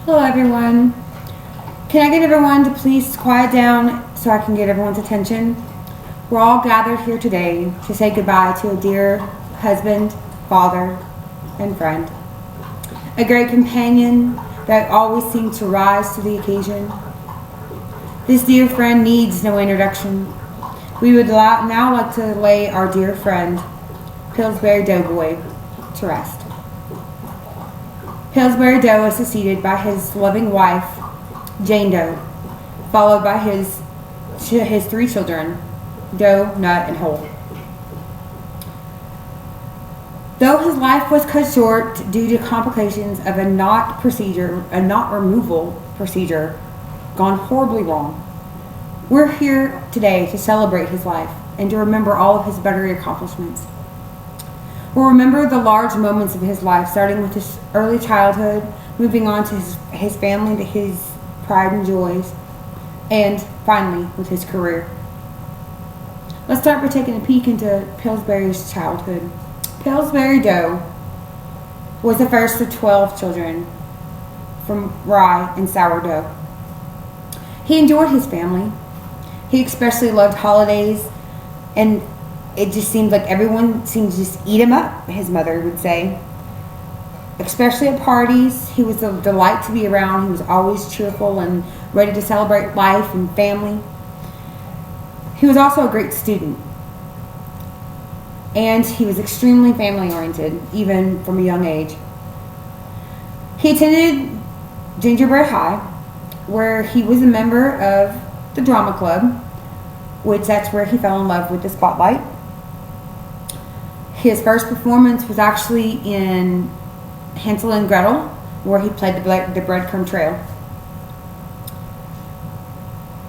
Hello, everyone. Can I get everyone to please quiet down so I can get everyone's attention? We're all gathered here today to say goodbye to a dear husband, father, and friend. A great companion that always seemed to rise to the occasion. This dear friend needs no introduction. We would now like to lay our dear friend, Pillsbury Doughboy, to rest. Pillsbury Dough is succeeded by his loving wife, Jane Doe, followed by his 3 children, Doe, Nut, and Hole. Though his life was cut short due to complications of a knot removal procedure gone horribly wrong, we're here today to celebrate his life and to remember all of his better accomplishments. We'll remember the large moments of his life, starting with his early childhood, moving on to his family, to his pride and joys, and finally with his career. Let's start by taking a peek into Pillsbury's childhood. Pillsbury Dough was the first of 12 children from rye and sourdough. He enjoyed his family. He especially loved holidays, and it just seemed like everyone seemed to just eat him up, his mother would say. Especially at parties, he was a delight to be around. He was always cheerful and ready to celebrate life and family. He was also a great student. And he was extremely family-oriented, even from a young age. He attended Gingerbread High, where he was a member of the drama club, which that's where he fell in love with the spotlight. His first performance was actually in Hansel and Gretel, where he played the breadcrumb trail.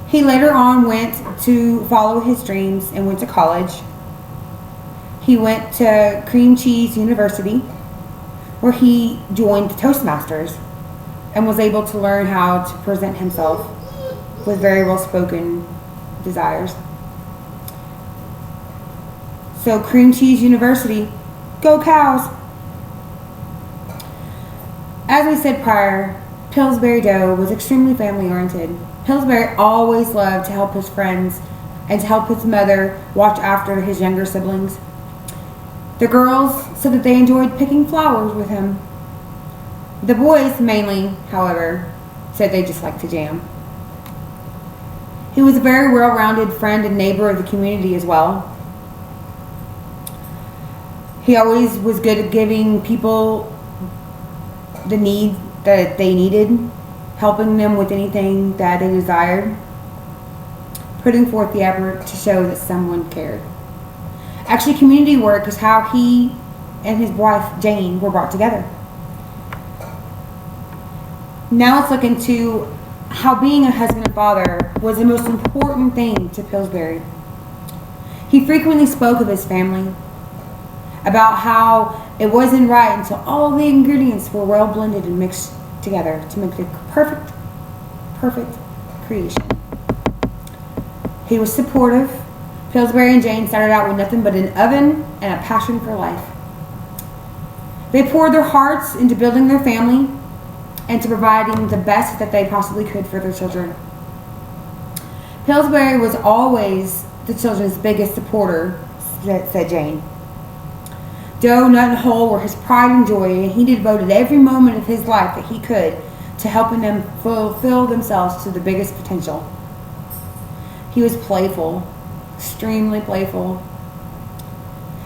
He later on went to follow his dreams and went to college. He went to Cream Cheese University, where he joined Toastmasters and was able to learn how to present himself with very well-spoken desires. So Cream Cheese University, go Cows! As we said prior, Pillsbury Dough was extremely family-oriented. Pillsbury always loved to help his friends and to help his mother watch after his younger siblings. The girls said that they enjoyed picking flowers with him. The boys mainly, however, said they just liked to jam. He was a very well-rounded friend and neighbor of the community as well. He always was good at giving people the need that they needed, helping them with anything that they desired, putting forth the effort to show that someone cared. Actually, community work is how he and his wife, Jane, were brought together. Now let's look into how being a husband and father was the most important thing to Pillsbury. He frequently spoke of his family, about how it wasn't right until all the ingredients were well blended and mixed together to make the perfect creation. He was supportive. Pillsbury and Jane started out with nothing but an oven and a passion for life. They poured their hearts into building their family and to providing the best that they possibly could for their children. Pillsbury was always the children's biggest supporter, said Jane. Doe, Nut, and Hole were his pride and joy, and he devoted every moment of his life that he could to helping them fulfill themselves to the biggest potential. He was playful, extremely playful.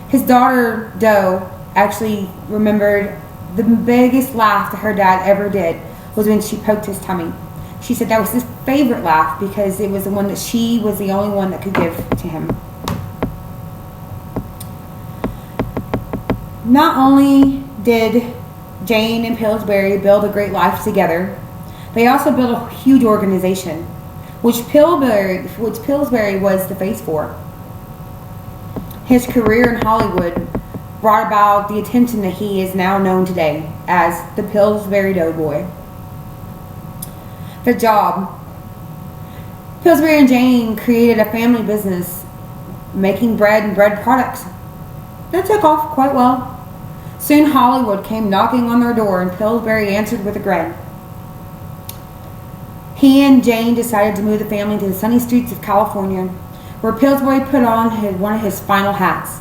His daughter, Doe, actually remembered the biggest laugh that her dad ever did was when she poked his tummy. She said that was his favorite laugh because it was the one that she was the only one that could give to him. Not only did Jane and Pillsbury build a great life together, they also built a huge organization, which Pillsbury was the face for. His career in Hollywood brought about the attention that he is now known today as the Pillsbury Doughboy. The job. Pillsbury and Jane created a family business making bread and bread products. That took off quite well. Soon Hollywood came knocking on their door and Pillsbury answered with a grin. he and Jane decided to move the family to the sunny streets of California, where Pillsbury put on one of his final hats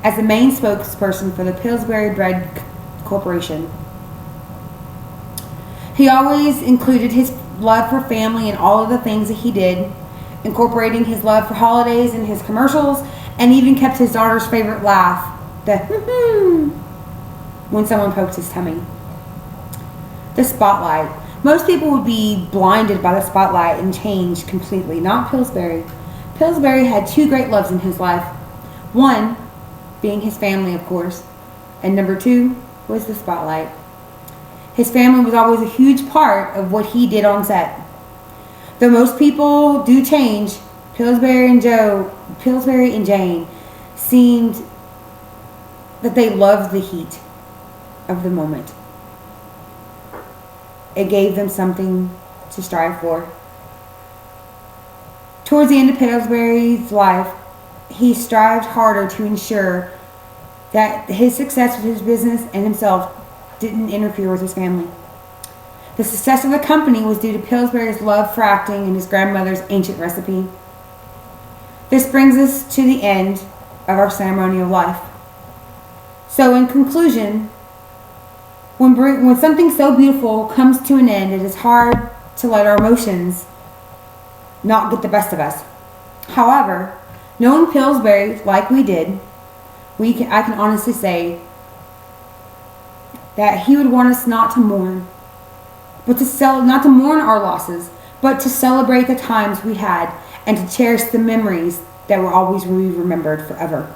as the main spokesperson for the Pillsbury Bread Corporation. He always included his love for family in all of the things that he did, incorporating his love for holidays in his commercials, and even kept his daughter's favorite laugh, the when someone poked his tummy. The spotlight. Most people would be blinded by the spotlight and change completely. Not Pillsbury. Pillsbury had two great loves in his life. One being his family, of course, and number two was the spotlight. His family was always a huge part of what he did on set. Though most people do change, Pillsbury and Jane seemed that they loved the heat of the moment. It gave them something to strive for. Towards the end of Pillsbury's life, he strived harder to ensure that his success with his business and himself didn't interfere with his family. The success of the company was due to Pillsbury's love for acting and his grandmother's ancient recipe. This brings us to the end of our ceremony of life. So in conclusion, when something so beautiful comes to an end, it is hard to let our emotions not get the best of us. However, knowing Pillsbury like we did, I can honestly say that he would want us not to mourn, not to mourn our losses, but to celebrate the times we had and to cherish the memories that will always be remembered forever.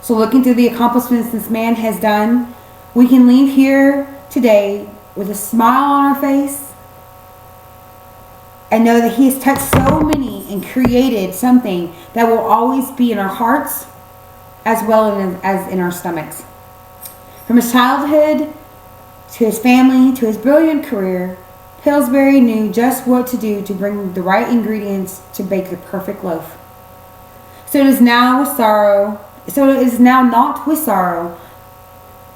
So looking through the accomplishments this man has done, we can leave here today with a smile on our face and know that he has touched so many and created something that will always be in our hearts as well as in our stomachs. From his childhood to his family to his brilliant career, Pillsbury knew just what to do to bring the right ingredients to bake the perfect loaf. So it is now not with sorrow,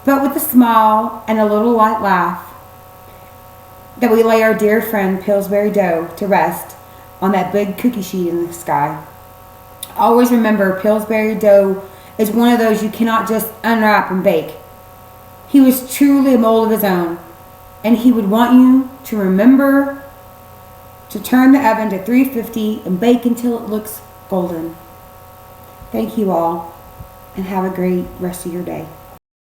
but with a smile and a little light laugh that we lay our dear friend Pillsbury dough to rest on that big cookie sheet in the sky. Always remember, Pillsbury dough is one of those you cannot just unwrap and bake. He was truly a mold of his own, and he would want you to remember to turn the oven to 350 and bake until it looks golden. Thank you all, and have a great rest of your day.